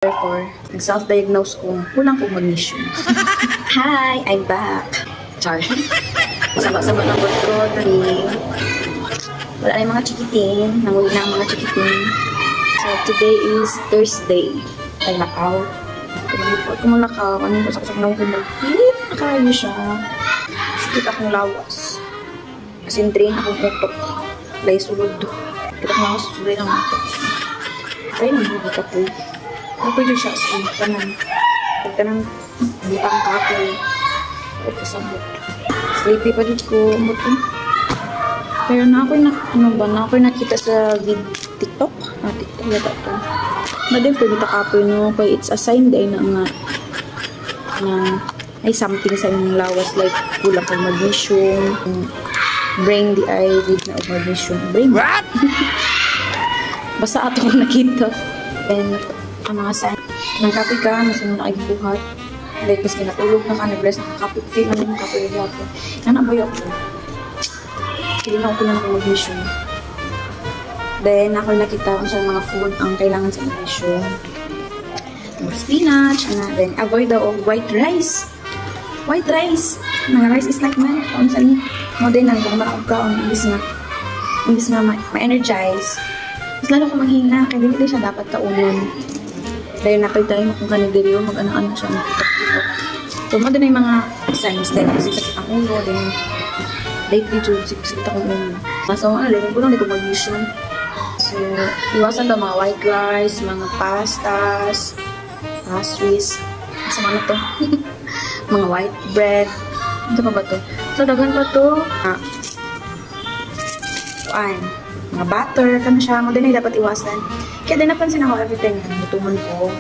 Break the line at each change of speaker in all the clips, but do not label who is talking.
Therefore, nag-self-diagnose kong kulang kong magnesium. Hi! I'm back! Char. Sabak-sabak ng work ko. Dali. Wala na yung mga chikiting. Nanguli na ang mga chikiting. So, today is Thursday. Ay, lakaw. Pero before ko malakaw, ano yung pasak-sak lang ko mag-hit? Nakayo siya. Skip akong lawas. As in, drain akong utok. Lay sulod. Kita ko lawas, sulod ang utok. Try nang bugi ka po. Ano po yung siya sa tanan? Pagtanang butang kapoy. O pasabot. Sleepy pa dito ko. Pero na ako'y nakita sa TikTok. TikTok yata ito. Madin po dito kapoy no. Kaya it's a sign day na nga na ay something sa inyong lawas like kulang ng magnesium. Brain di ay with na magnesium. Brain. What? Basta ato ko nakita. And ang mga sign ng kape ka, mas mo nakibuhat. Like, mas kinatulog na ka, nag-bless na ka, kape, feel na yung kape yung ako. Yan ang bayo ako. Kailan ako na ng magnesium. Then, ako nakita kung sa mga food ang kailangan sa magnesium. More spinach, then avoid the white rice. White rice. Mga rice is like man. Kung saan mo din ang bumarag ka, imbis nga ma-energize. Mas lalo ko maghina, kaya hindi siya dapat kaunon. Dahil napay-tayo mo kung kanigiryo, mag-anak-anak siya mag-itok-itok. So, mga din yung mga signs dahil sakit ang ulo, then lately, sakit akong ulo. So, din ko lang, di ko mag-mission. So, iwasan daw mga white rice, mga pastas, pastries, sa mga to. Mga white bread. Ito pa ba to? So, dagan pa to. Mga butter, kan siya. Mga din ay dapat iwasan. Kaya din napansin ako everything. Gutuman ko.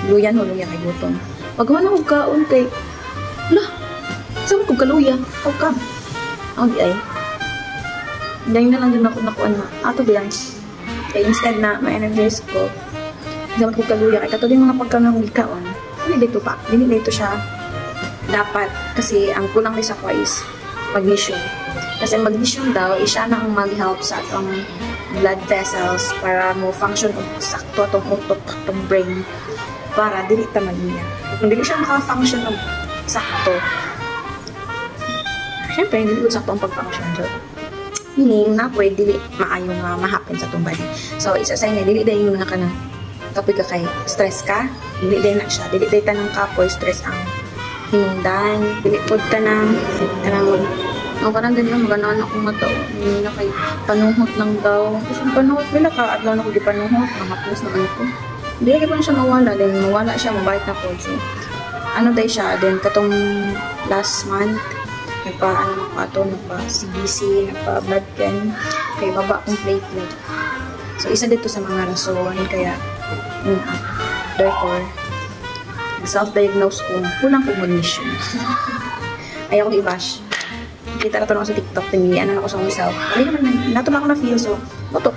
Luya kay gutom. Wag man ako kaon kay... Lah! Saan ko kaluya? Huwag ka. Ako di ay. Dahil na lang din ako nakuan na. Ato bilang. Kaya instead na ma-energize ko, saan ko kaluya. Kaya kato din mga pagkanang likaon. Hindi dito pa. Hindi dito siya dapat. Kasi ang kulang nisa ko is magnesium. Kasi magnesium daw, siya na ang mag-help sa atong blood vessels para mo function sakto atong utok, atong brain para dili ta magniya. Kung dili siya maka-function ng sakto, syempre hindi ko sakto ang pag-function. So, meaning na pwede dili maayo nga ma-happen sa atong body. So, isa sa inyo, dili dahil yung naka na kapoy ka kay stress ka, dili dahil na siya, dili dahil tanang kapoy, stress ang hinungdan, dili pod ka na ang parang ganyan, magandaan akong mata. Hindi na kay panuhot lang daw. Kasi panuhot, wala ka. At lang ako di panuhot. Mahaplos naman ko. Hindi na pa siya mawala. Then mawala siya, mabait na po. So, ano dahi siya. Then katong last month, nagpa-CBC, nagpa-blood can. Kaya baba akong platelet. So, isa dito sa mga rason. Kaya, therefore, self-diagnose kong kulang kong magnesium. Ayaw ko i-bash. Kita na to ako sa TikTok, tingian na ako sa myself. Hindi naman, nato na ako na-feel, so, matok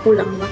kulang ba?